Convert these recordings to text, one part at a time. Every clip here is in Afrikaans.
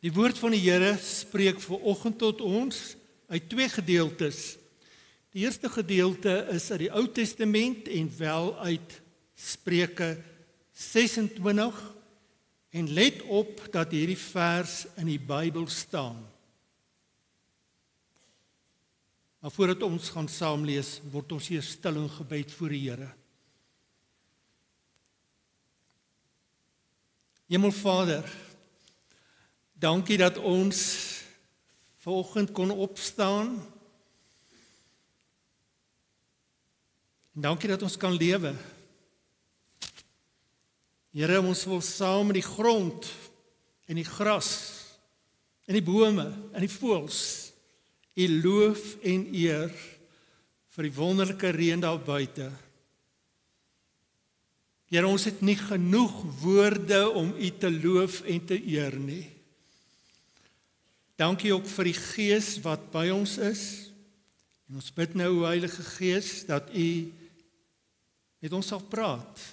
Die woord van die Here spreek vanoggend tot ons uit twee gedeeltes. Die eerste gedeelte is uit die Ou Testament en wel uit Spreuke 26. En let op dat hierdie vers in die Bybel staan. Maar voordat ons gaan saam lees, word ons hier stil in gebed voor die Here. Hemelvader, dankie dat ons vanoggend kon opstaan. En dankie dat ons kan lewe. Here, ons wil saam met die grond en die gras en die bome en die voëls U loof en eer vir die wonderlike reën daar buite. Here, ons het nie genoeg woorde om U te loof en te eer nie. Dankie ook vir die Gees wat by ons is. En ons bid nou, Heilige Gees, dat U met ons sal praat.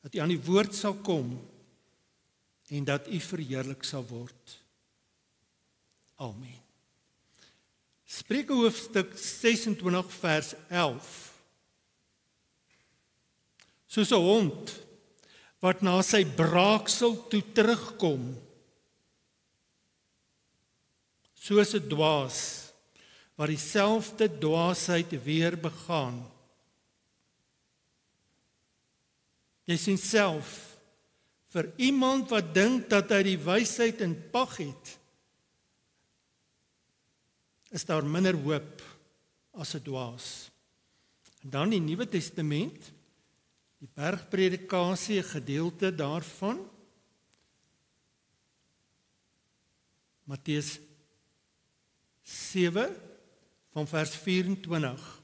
Dat U aan die woord sal kom en dat U verheerlik sal word. Amen. Spreuke hoofstuk 26 vers 11. Soos 'n hond wat na sy braaksel toe terugkom, soos 'n dwaas wat dieselfde dwaasheid weer begaan. Jy sien self, vir iemand wat dink dat hy die wysheid in pag het, is daar minder hoop as 'n dwaas. En dan die Nuwe Testament, die bergpredikasie, 'n gedeelte daarvan. Matteus 7 van vers 24.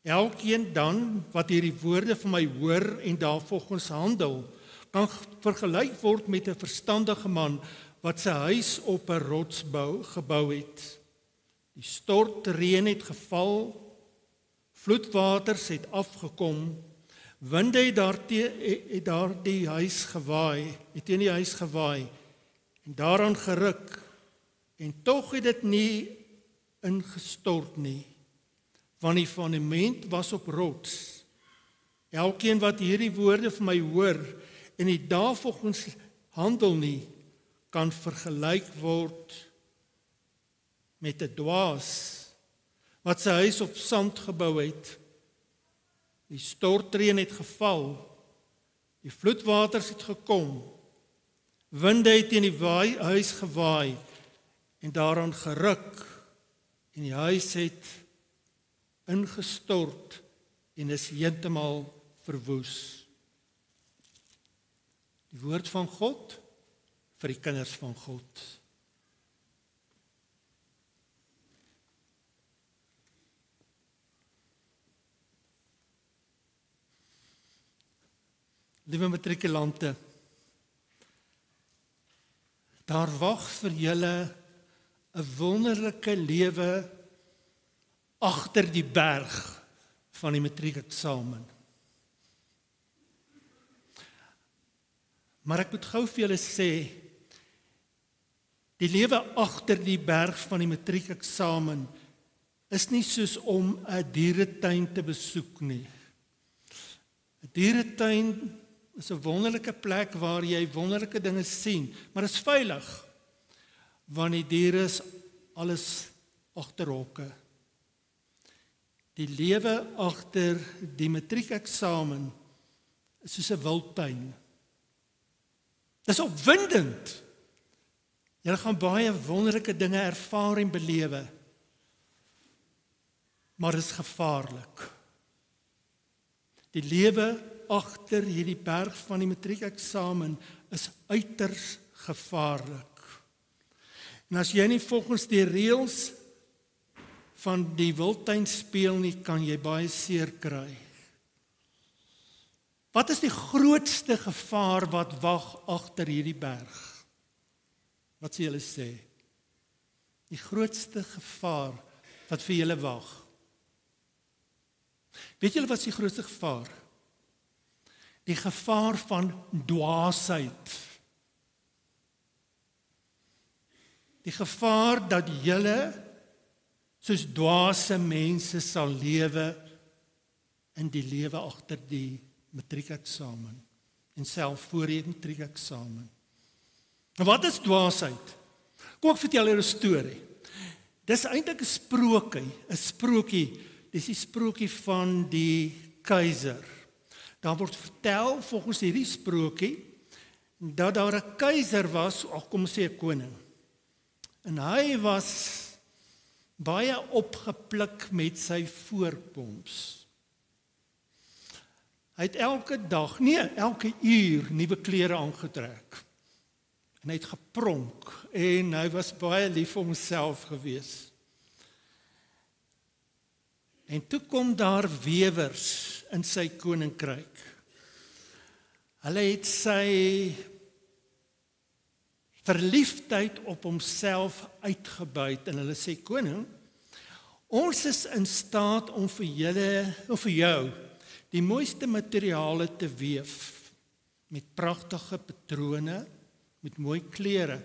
Elkeen dan wat hierdie woorde van my hoor en daarvolgens handel, kan vergelyk word met 'n verstandige man wat sy huis op 'n rots gebou het. Die stortreën het geval, vloedwaters het afgekom, winde het teen die huis gewaai en daaraan geruk, en tog het dit nie ingestort nie, want die fundament was op rots. Elkeen wat hierdie woorde van my hoor en die daarvolgens handel nie, kan vergelyk word met 'n dwaas wat sy huis op sand gebou het. Die stortreën het geval, die vloedwaters het gekom, winde het teen die huis gewaai en daaraan geruk, en die huis het ingestort en is heeltemal verwoes. Die woord van God vir die kinders van God. Liewe matrikulante, daar wag vir julle 'n wonderlike lewe agter die berg van die matriekeksamen. Maar ek moet gou vir julle sê, die lewe agter die berg van die matriekeksamen is nie soos om 'n dieretuin te besoek nie. 'n Dieretuin is 'n wonderlike plek waar jy wonderlike dinge sien, maar is veilig, want die diere is alles agter hokke. Die lewe agter die matriekeksamen is soos 'n wildtuin. Dis opwindend. Jy gaan baie wonderlike dinge ervaar en belewe, maar dit is gevaarlik. Die lewe agter hierdie berg van die matriekeksamen is uiters gevaarlik. En as jy nie volgens die reëls van die wildtuin speel nie, kan jy baie seer kry. Wat is die grootste gevaar wat wag agter hierdie berg? Wat sê julle sê? Die grootste gevaar wat vir julle wag. Weet julle wat is die grootste gevaar? Die gevaar van dwaasheid. die gevaar dat julle soos dwaase mense sal lewe in die lewe agter die matriekeksamen en self voor die matriekeksamen. En wat is dwaasheid? Kom ek vertel julle 'n storie. Dis eintlik 'n sprokie. Dis die sprokie van die keiser. Daar word vertel volgens hierdie sprokie dat daar 'n keiser was, of kom ons sê 'n koning. En hy was baie opgepluk met sy voorkoms. Hy het elke uur nuwe klere aangetrek. En hy het gepronk en hy was baie lief vir homself gewees. En toe kom daar wewers in sy koninkryk. Hulle het sy verliefdheid op homself uitgebuit en hulle sê, koning, ons is in staat om vir jou die mooiste materiale te weef, met pragtige patrone, met mooi klere.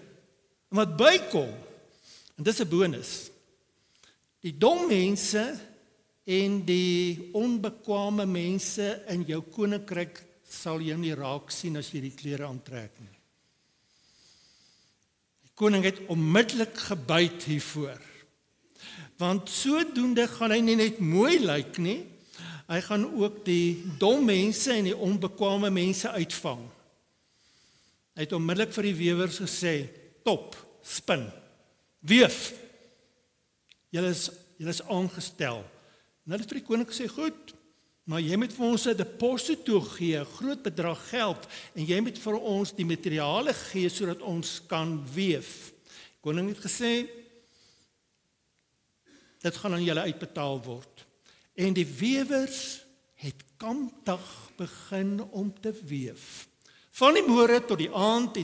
En wat bykom, en dis 'n bonus, die dom mense en die onbekwame mense in jou koninkryk sal jou nie raak sien as jy die klere aantrek nie. Die koning het onmiddellik gebuig hiervoor, want sodoende gaan hy nie net mooi lyk nie, hy gaan ook die dom mense en die onbekwame mense uitvang. Hy het onmiddellik vir die wewers gesê, top, spin, weef, julle is aangestel. En hulle het vir die koning gesê, goed, maar jy moet vir ons 'n deposito gee, 'n groot bedrag geld, en jy moet vir ons die materiale gee, sodat ons kan weef. Die koning het gesê, dit gaan aan julle uitbetaal word. En die wewers het kampdag begin om te weef. Van die môre tot die aand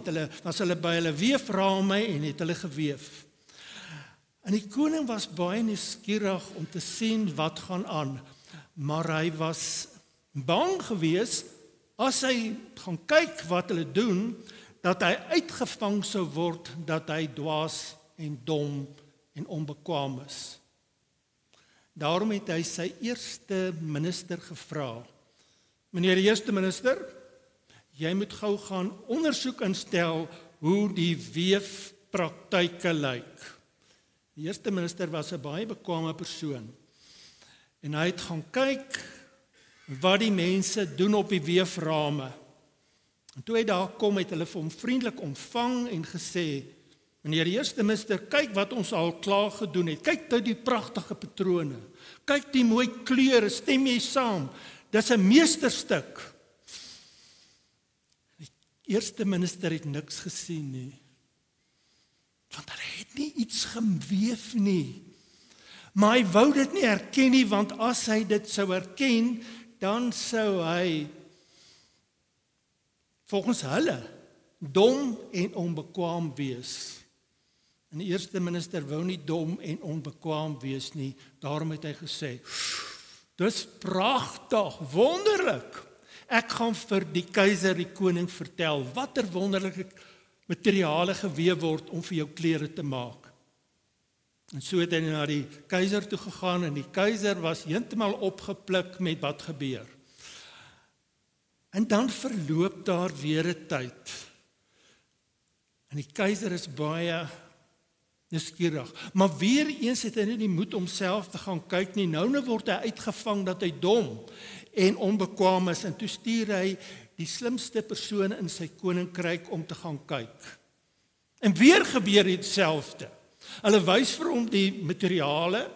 was hulle by hulle weeframe en het hulle geweef. En die koning was baie nuuskierig om te sien wat gaan aan, maar hy was bang gewees as hy gaan kyk wat hulle doen, dat hy uitgevang sou word dat hy dwaas en dom en onbekwaam is. Daarom het hy sy eerste minister gevra. Meneer die eerste minister, jy moet gou gaan ondersoek instel hoe die weefpraktyke lyk. Die eerste minister was 'n baie bekwame persoon. En hy het gaan kyk wat die mense doen op die weeframe. En toe hy daar kom, het hulle vir hom vriendelik ontvang en gesê, meneer die eerste minister, kyk wat ons al klaar gedoen het. Kyk nou die pragtige patrone. Kyk die mooi kleure, stem jy saam? Dis 'n meesterstuk. Die eerste minister het niks gesien nie. Want hy het nie iets geweef nie. Maar hy wou dit nie erken nie, want as hy dit sou erken, dan sou hy volgens hulle dom en onbekwaam wees. En die eerste minister wou nie dom en onbekwaam wees nie, daarom het hy gesê, dis pragtig, wonderlik. Ek gaan vir die keiser, die koning vertel, watter wonderlike materiale geweef word om vir jou klere te maak. En so het hy na die keiser toe gegaan en die keiser was heeltemal opgepluk met wat gebeur. En dan verloop daar weer 'n tyd. En die keiser is baie nuuskierig. Maar weer eens het hy nie die moed om self te gaan kyk nie. Nou word hy uitgevang dat hy dom en onbekwaam is. En toe stuur hy die slimste persoon in sy koninkryk om te gaan kyk. En weer gebeur dieselfde. Hulle wys vir hom die materiale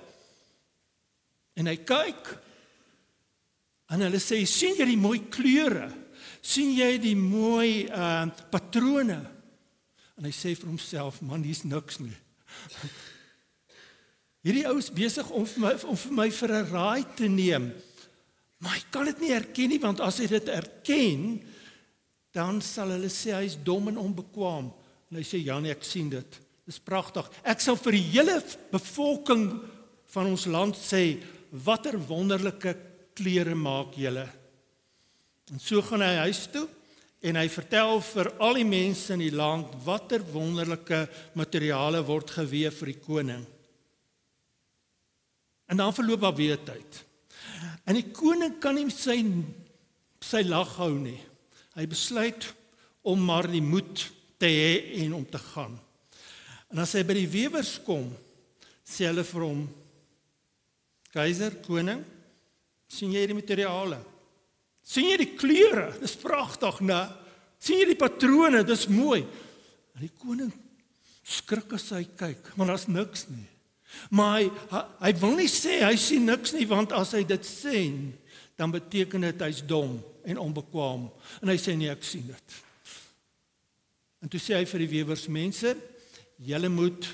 en hy kyk en hulle sê, sien jy die mooi kleure? Sien jy die mooi patrone? En hy sê vir homself, man, hier's niks nie. Hierdie ou is besig om vir my vir 'n raai te neem. Maar hy kan dit nie erken nie, want as hy dit erken, dan sal hulle sê hy is dom en onbekwaam. En hy sê, ja nee, ek sien dit. Dis pragtig. Ek sal vir die hele bevolking van ons land sê, watter wonderlike klere maak julle. En so gaan hy huis toe en hy vertel vir al die mense in die land watter wonderlike materiale word gewewe vir die koning. En dan verloop daar weer tyd. En die koning kan nie sy lag hou nie. Hy besluit om maar die moed te hê en om te gaan. En as hy by die wewers kom, sê hulle vir hom, keiser, koning, sien jy die materiale? Sien jy die kleure? Dis pragtig, né? Sien jy die patrone? Dis mooi. En die koning skrik as hy kyk, maar daar's niks nie. Maar hy wil nie sê hy sien niks nie, want as hy dit sê, dan beteken dit hy's dom en onbekwaam. En hy sê nee, ek sien dit. En toe sê hy vir die wewers, mense, julle moet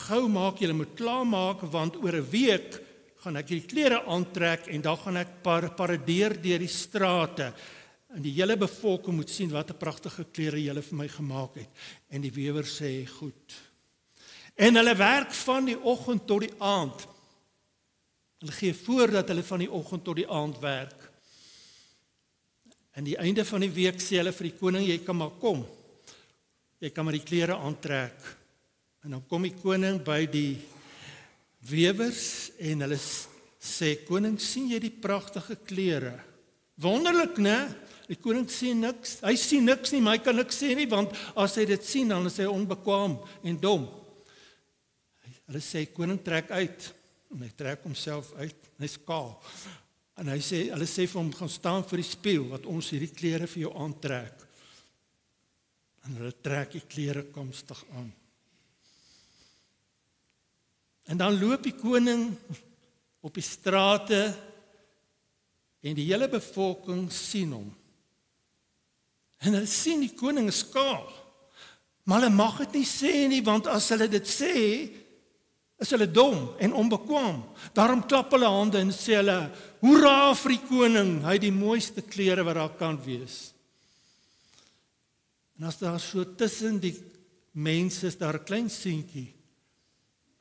gou maak, julle moet klaar maak, want oor 'n week gaan ek die klere aantrek en dan gaan ek paradeer deur die strate. En die hele bevolking moet sien wat 'n pragtige klere julle vir my gemaak het. En die wewer sê, goed. En hulle werk van die oggend tot die aand. Hulle gee voor dat hulle van die oggend tot die aand werk. En die einde van die week sê hulle vir die koning, jy kan maar kom. Jy kan maar die klere aantrek. En dan kom die koning by die wewers en hulle sê, koning, sien jy die pragtige klere? Wonderlik, né? Die koning sien niks. Hy sien niks nie, maar hy kan niks sê nie, want as hy dit sien, dan is hy onbekwaam en dom. Hulle sê, koning, trek uit. En hy trek homself uit, en hy's kaal. En hulle sê vir hom, gaan staan vir die spieël, wat ons hierdie klere vir jou aantrek. En hulle trek die klere komstig aan. En dan loop die koning op die strate en die hele bevolking sien hom. En hulle sien die koning is kaal. Maar hulle mag dit nie sê nie, want as hulle dit sê, is hulle dom en onbekwaam. Daarom klap hulle hande en sê hulle, hoera vir die koning, hy het die mooiste klere wat daar kan wees. En as daar so tussen die mense is daar 'n klein seentjie,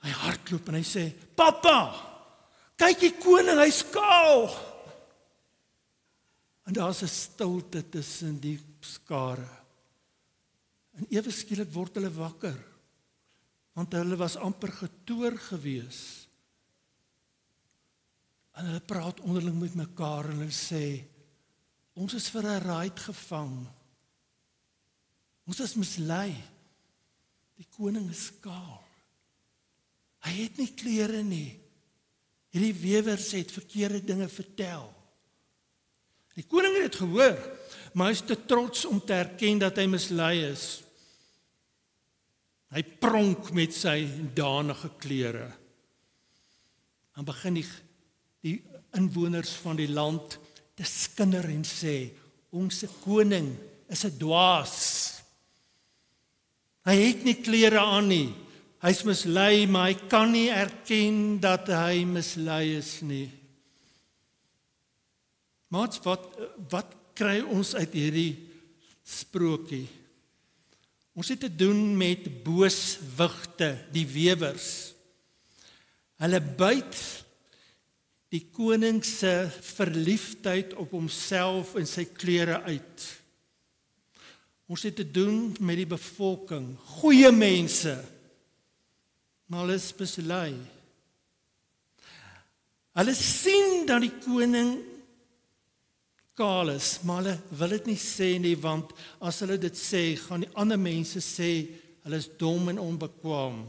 hy hardloop en hy sê, papa, kyk die koning, hy's kaal. En daar's 'n stilte tussen die skare. En ewe skielik word hulle wakker, want hulle was amper getoer gewees. En hulle praat onderling met mekaar en hulle sê, ons is vir 'n raid gevang. Ons is mislei. Die koning is kaal. Hy het nie klere nie. Hierdie wewers het verkeerde dinge vertel. Die koning het dit gehoor, maar hy is te trots om te erken dat hy mislei is. Hy pronk met sy danige klere. Dan begin die inwoners van die land te skinder en sê, ons koning is 'n dwaas. Hy het nie klere aan nie. Hy's mislei, maar hy kan nie erken dat hy mislei is nie. Maats, wat kry ons uit hierdie sprokie? Ons het te doen met booswigte, die wewers. Hulle buit die koning se verliefdheid op homself en sy klere uit. Ons het te doen met die bevolking, goeie mense, maar hulle is mislei. Hulle sien dat die koning kaal is, maar hulle wil dit nie sê nie, want as hulle dit sê, gaan die ander mense sê, hulle is dom en onbekwaam.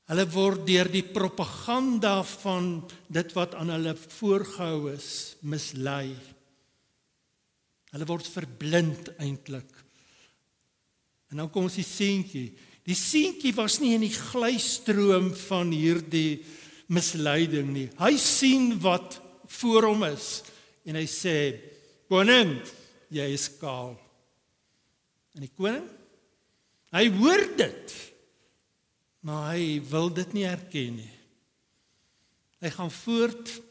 Hulle word deur die propaganda van dit wat aan hulle voorgehou is, mislei. Hulle word verblind eintlik. En dan kom ons die seentjie. Die seentjie was nie in die glystroom van hierdie misleiding nie. Hy sien wat voor hom is en hy sê, koning, jy is kaal. En die koning, hy hoor dit, maar hy wil dit nie erken nie. Hy gaan voort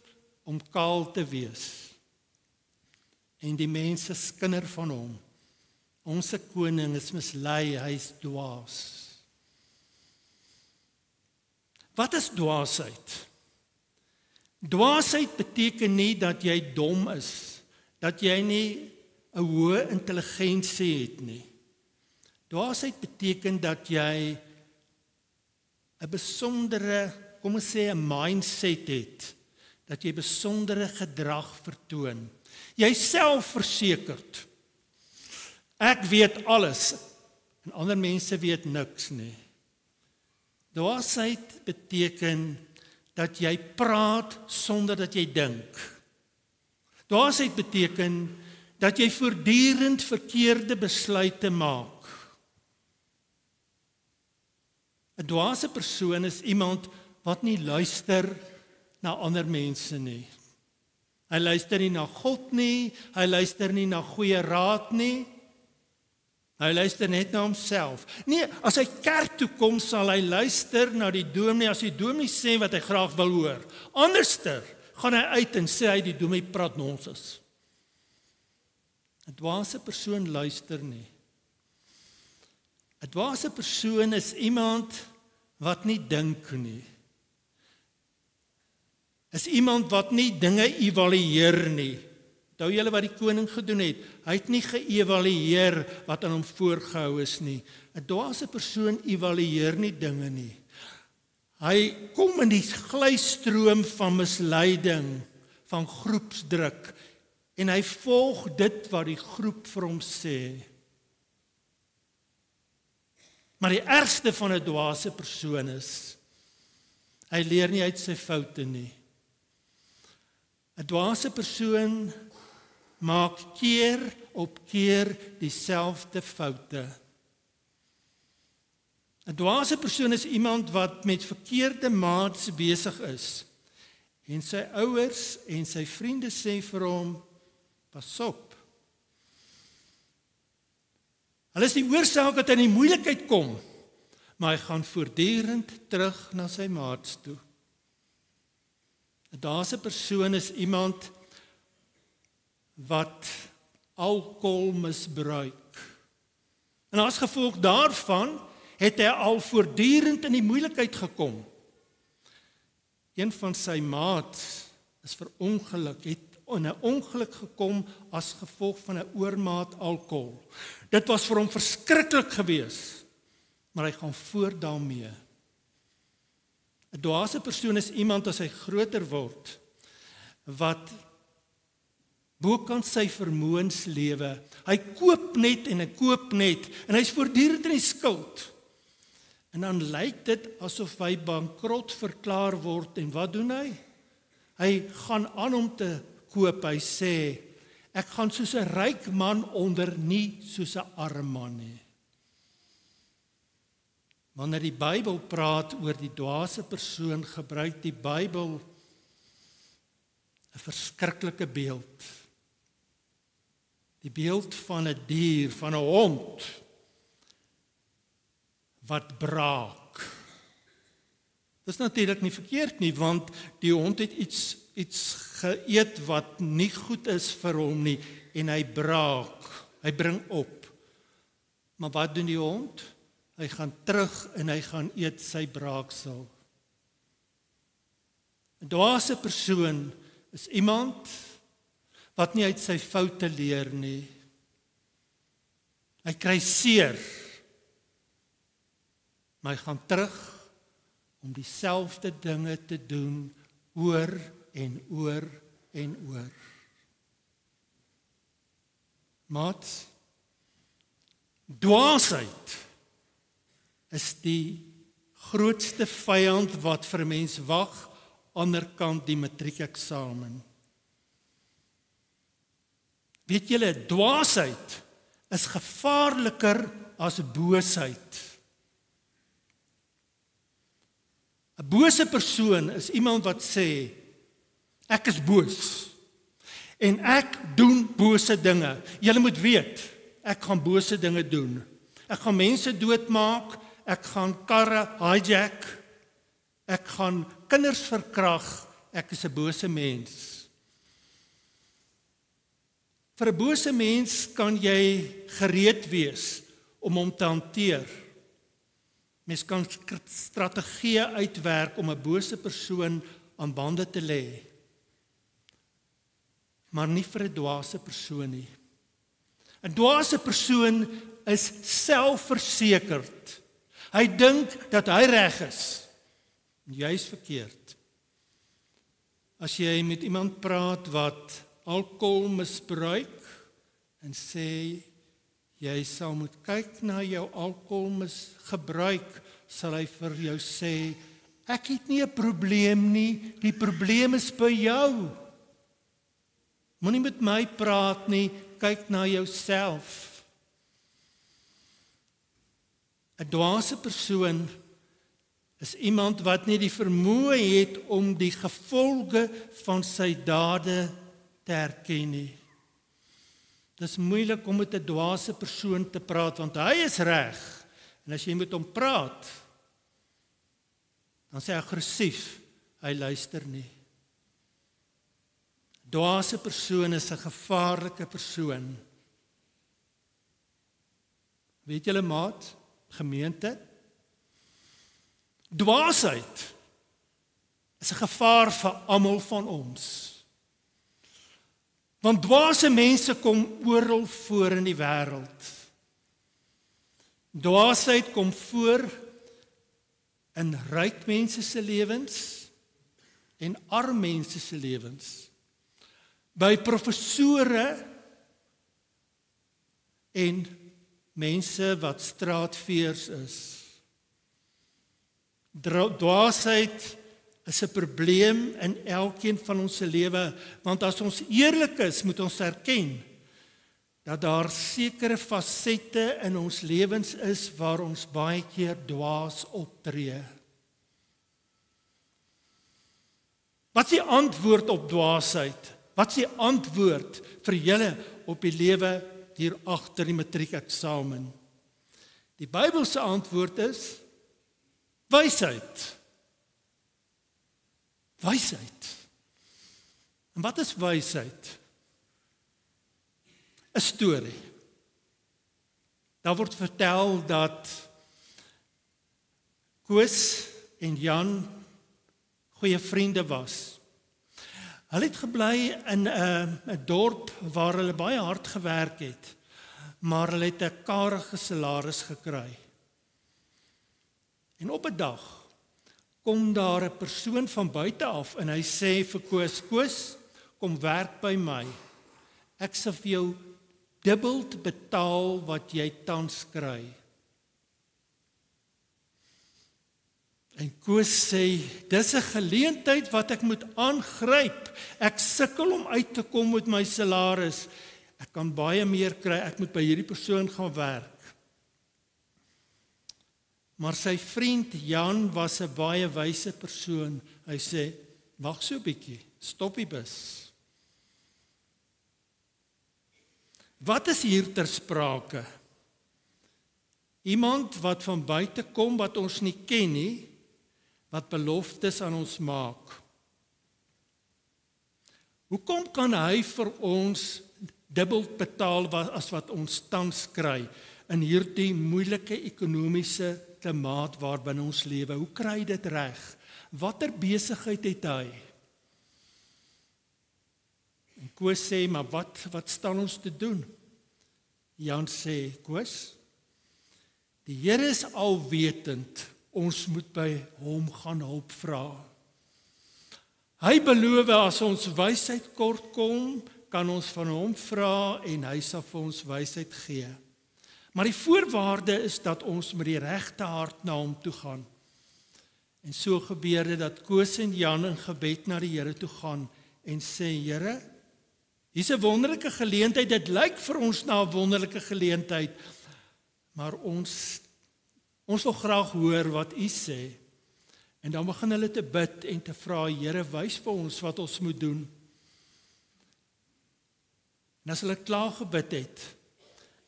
om kaal te wees. En die mense skinder van hom. Ons koning is mislei, hy is dwaas. Wat is dwaasheid? Dwaasheid beteken nie dat jy dom is, dat jy nie 'n hoë intelligensie het nie. Dwaasheid beteken dat jy 'n besondere, kom ons sê 'n mindset het, dat jy besondere gedrag vertoon. Jy selfversekerd. Ek weet alles en ander mense weet niks nie. Dwaasheid beteken dat jy praat sonder dat jy dink. Dwaasheid beteken dat jy voortdurend verkeerde besluite maak. 'n dwaase persoon is iemand wat nie luister na ander mense nie. Hy luister nie na God nie, hy luister nie na goeie raad nie. Hy luister net na homself. Nee, as hy kerk toe kom, sal hy luister na die dominee as die dominee sê wat hy graag wil hoor. Anderster gaan hy uit en sê hy die dominee praat nonsens. 'n dwaase persoon luister nie. 'n dwaase persoon is iemand wat nie dink nie. Is iemand wat nie dinge evalueer nie. Onthou julle wat die koning gedoen het? Hy het nie geëvalueer wat aan hom voorgehou is nie. 'n dwaase persoon evalueer nie dinge nie. Hy kom in die glystroom van misleiding, van groepsdruk, en hy volg dit wat die groep vir hom sê. Maar die ergste van 'n dwaase persoon is, hy leer nie uit sy foute nie. 'n dwaase persoon maak keer op keer dieselfde foute. 'n dwaase persoon is iemand wat met verkeerde maats besig is. En sy ouers en sy vriende sê vir hom, pas op. Hulle is die oorsaak dat hy in die moeilikheid kom, maar hy gaan voortdurend terug na sy maats toe. 'n dwaase persoon is iemand wat alkohol misbruik. En as gevolg daarvan het hy al voortdurend in die moeilikheid gekom. Een van sy maats is verongeluk, het in 'n ongeluk gekom as gevolg van 'n oormaat alkohol. Dit was vir hom verskriklik geweest, maar hy gaan voort daarmee. 'n dwaase persoon is iemand as hy groter word, wat bokant sy vermoëns lewe. Hy koop net en hy koop net, en hy is voortdurend in die skuld. En dan lyk dit asof hy bankrot verklaar word, en wat doen hy? Hy gaan aan om te koop, hy sê, ek gaan soos 'n ryk man onder, nie soos 'n arm man nie. Wanneer die Bybel praat oor die dwaase persoon, gebruik die Bybel 'n verskriklike beeld. Die beeld van 'n dier, van 'n hond, wat braak. Dit is natuurlik nie verkeerd nie, want die hond het iets geëet wat nie goed is vir hom nie, en hy braak, hy bring op. Maar wat doen die hond? Hy gaan terug en hy gaan eet sy braaksel. 'n dwaase persoon is iemand wat nie uit sy foute leer nie. Hy kry seer, maar hy gaan terug om dieselfde dinge te doen oor en oor en oor. Maat, dwaasheid is die grootste vyand wat vir 'n mens wag, anderkant die matriekeksamen. Weet julle, dwaasheid is gevaarliker as boosheid. 'n bose persoon is iemand wat sê, ek is boos en ek doen bose dinge. Julle moet weet, ek gaan bose dinge doen. Ek gaan mense doodmaak, ek gaan karre hijack, ek gaan kinders verkrag, ek is 'n bose mens. Vir 'n bose mens kan jy gereed wees om hom te hanteer. Mens kan strategieë uitwerk om 'n bose persoon aan bande te lê, maar nie vir 'n dwaase persoon nie. 'n dwaase persoon is selfversekerd. Hy dink dat hy reg is. Jy is verkeerd. As jy met iemand praat wat alkohol misbruik en sê jy sal moet kyk na jou alkoholmisgebruik, sal hy vir jou sê, ek het nie 'n probleem nie, die probleem is by jou. Moenie met my praat nie, kyk na jouself. 'n dwaase persoon is iemand wat nie die vermoë het om die gevolge van sy dade te erken nie. Dit is moeilik om met 'n dwaase persoon te praat, want hy is reg. En as jy met hom praat, dan is hy aggressief, hy luister nie. 'n Dwaase persoon is 'n gevaarlike persoon. Weet julle maat, gemeente? Dwaasheid is 'n gevaar vir almal van ons. Want dwaase mense kom oral voor in die wêreld. Dwaasheid kom voor in ryk mense se lewens en arm mense se lewens. By professore en mense wat straatveers is. Dwaasheid is 'n probleem in elkeen van ons se lewe, want as ons eerlik is, moet ons erken dat daar sekere fasette in ons lewens is waar ons baie keer dwaas optree. Wat is die antwoord op dwaasheid? Wat is die antwoord vir julle op die lewe hier agter die matriekeksamen? Die Bybelse antwoord is wysheid. Wysheid. En wat is wysheid? 'n Storie. Daar word vertel dat Koos en Jan goeie vriende was. Hulle het gebly in 'n dorp waar hulle baie hard gewerk het, maar hulle het 'n karige salaris gekry. En op 'n dag kom daar 'n persoon van buite af en hy sê vir Koos, Koos, kom werk by my. Ek sal vir jou dubbel betaal wat jy tans kry. En Koos sê, dis 'n geleentheid wat ek moet aangryp. Ek sukkel om uit te kom met my salaris. Ek kan baie meer kry, ek moet by hierdie persoon gaan werk. Maar sy vriend Jan was 'n baie wyse persoon. Hy sê, wag so 'n bietjie, stop die bus. Wat is hier ter sprake? Iemand wat van buite kom wat ons nie ken nie, wat beloftes aan ons maak. Hoekom kan hy vir ons dubbel betaal as wat ons tans kry in hierdie moeilike ekonomiese klimaat waarbinne ons lewe? Hoe kry hy dit reg? Watter besigheid het hy? En Koos sê, maar wat staan ons te doen? Jan sê, Koos, die Here is alwetend, ons moet by hom gaan hulp vra. Hy beloof as ons wysheid kort kom, kan ons van hom vra en hy sal vir ons wysheid gee. Maar die voorwaarde is dat ons met die regte hart na hom toe gaan. En so gebeur dit dat Koos en Jan in gebed na die Here toe gaan en sê, Here, hier's 'n wonderlike geleentheid, dit lyk vir ons na 'n wonderlike geleentheid, maar ons wil graag hoor wat u sê. En dan begin hulle te bid en te vra, Here, wys vir ons wat ons moet doen. En as hulle klaar gebid het,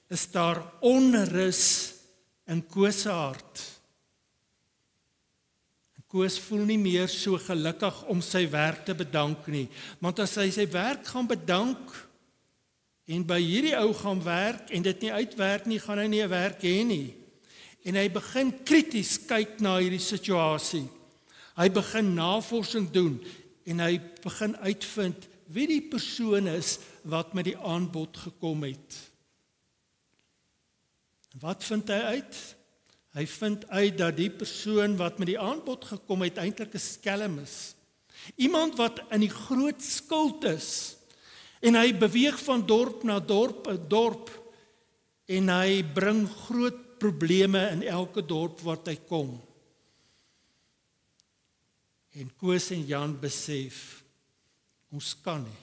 is daar onrus in Koos se hart. En Koos voel nie meer so gelukkig om sy werk te bedank nie, want as hy sy werk gaan bedank en by hierdie ou gaan werk en dit nie uitwerk nie, gaan hy nie 'n werk hê nie. En hy begin krities kyk na hierdie situasie. Hy begin navorsing doen en hy begin uitvind wie die persoon is wat met die aanbod gekom het. Wat vind hy uit? Hy vind uit dat die persoon wat met die aanbod gekom het eintlik 'n skelm is. Iemand wat in die groot skuld is. En hy beweeg van dorp na dorp en hy bring groot probleme in elke dorp wat hy kom. En Koos en Jan besef, ons kan nie.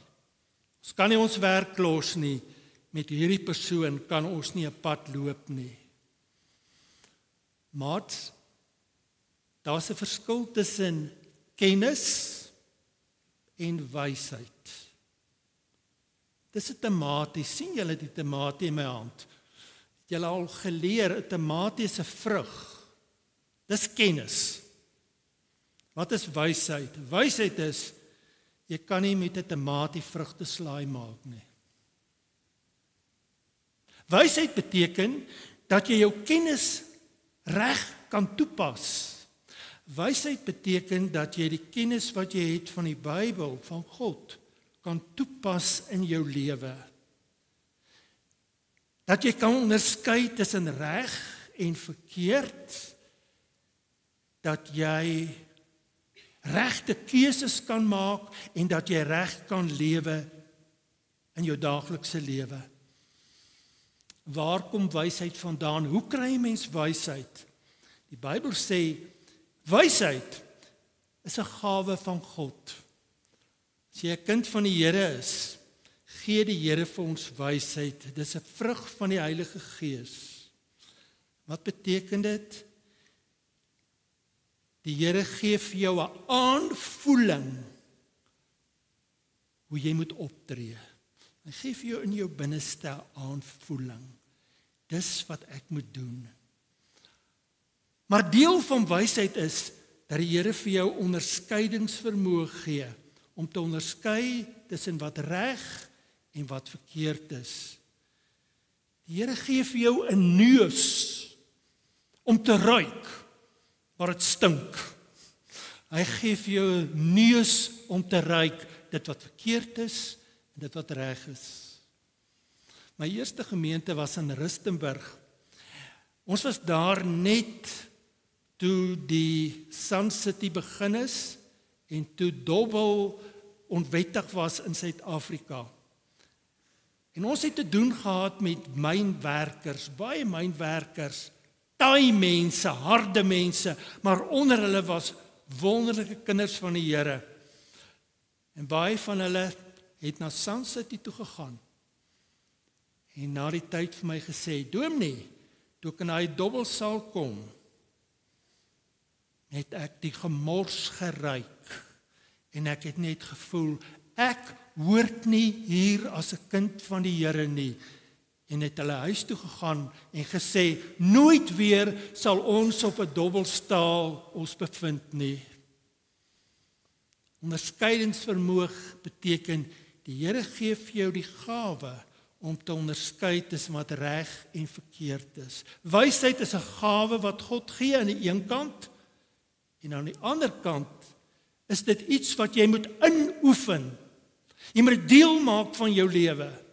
Ons kan nie ons werk los nie. Met hierdie persoon kan ons nie 'n pad loop nie. Maar daar's 'n verskil tussen kennis en wysheid. Dis 'n tamatie. Sien julle die tamatie in my hand? Het julle al geleer 'n tamatie is 'n vrug. Dis kennis. Wat is wysheid? Wysheid is jy kan nie met 'n tamatie vrugteslaai maak nie. Wysheid beteken dat jy jou kennis reg kan toepas. Wysheid beteken dat jy die kennis wat jy het van die Bybel, van God, kan toepas in jou lewe. Dat jy kan onderskei tussen reg en verkeerd. Dat jy regte keuses kan maak en dat jy reg kan lewe in jou daaglikse lewe. Waar kom wysheid vandaan? Hoe kry 'n mens wysheid? Die Bybel sê, wysheid is 'n gawe van God. As jy 'n kind van die Here is, gee die Here vir ons wysheid. Dis 'n vrug van die Heilige Gees. Wat beteken dit? Die Here gee vir jou 'n aanvoeling hoe jy moet optree. Hy gee vir jou in jou binneste 'n aanvoeling. Dis wat ek moet doen. Maar deel van wysheid is dat die Here vir jou onderskeidingsvermoë gee om te onderskei tussen wat reg en wat verkeerd is. Die Here gee vir jou 'n neus om te ruik waar dit stink. Hy gee vir jou 'n neus om te ruik dit wat verkeerd is en dit wat reg is. My eerste gemeente was in Rustenburg. Ons was daar net toe die Sun City begin is en toe Dobbel onwettig was in Suid-Afrika. En ons het te doen gehad met mynwerkers, baie mynwerkers, taai mense, harde mense, maar onder hulle was wonderlike kinders van die Here. En baie van hulle het na Sun City toe gegaan. En na die tyd vir my gesê, Dominee, toe ek in hy Dobbelsaal kom, het ek die gemors geruik. En ek het net gevoel, ek hoort nie hier as 'n kind van die Here nie. En het hulle huis toe gegaan en gesê, nooit weer sal ons op 'n Dobbelsaal ons bevind nie. Onderskeidingsvermoë beteken, die Here gee vir jou die gawe om te onderskei tussen wat reg en verkeerd is. Wysheid is 'n gawe wat God gee aan die een kant, en aan die ander kant is dit iets wat jy moet inoefen. Jy moet dit deel maak van jou lewe.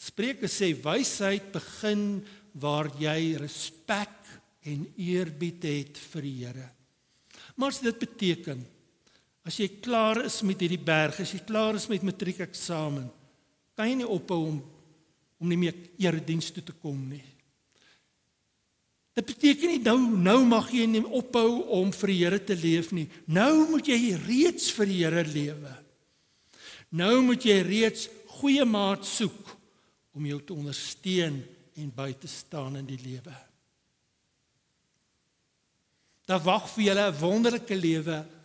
Spreuke sê, wysheid begin waar jy respek en eerbied het vir die Here. Maar as dit beteken, as jy klaar is met hierdie berg, as jy klaar is met matriekeksamen, kan jy nie ophou om nie meer erediens toe te kom nie. Dit beteken nie, nou mag jy nie ophou om vir die Here te leef nie. Nou moet jy reeds vir die Here lewe. Nou moet jy reeds goeie maat soek om jou te ondersteun en by te staan in die lewe. Daar wag vir julle 'n wonderlike lewe aan die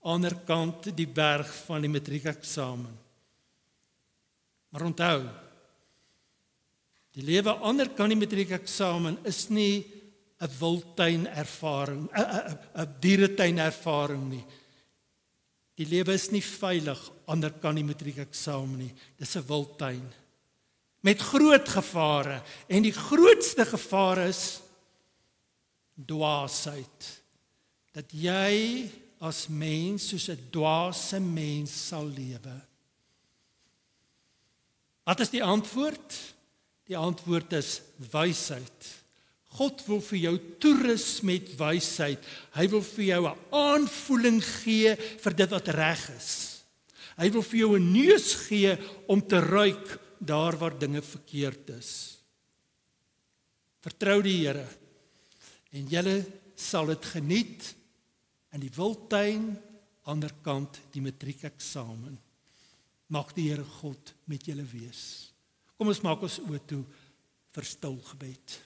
ander kant die berg van die matriekeksamen. Maar onthou, die lewe aan die ander kant die matriekeksamen is nie 'n wildtuin ervaring, 'n dieretuin ervaring nie. Die lewe is nie veilig ander kant die matriekeksamen nie. Dis 'n wildtuin met groot gevare, en die grootste gevaar is dwaasheid. Dat jy as mens soos 'n dwaase mens sal lewe. Wat is die antwoord? Die antwoord is wysheid. God wil vir jou toerus met wysheid. Hy wil vir jou 'n aanvoeling gee vir dit wat reg is. Hy wil vir jou 'n neus gee om te ruik daar waar dinge verkeerd is. Vertrou die Here en julle sal dit geniet in die Wildtuin, ander kant die matriekeksamen. Mag die Here God met julle wees. Kom ons maak ons oë toe vir stil gebed.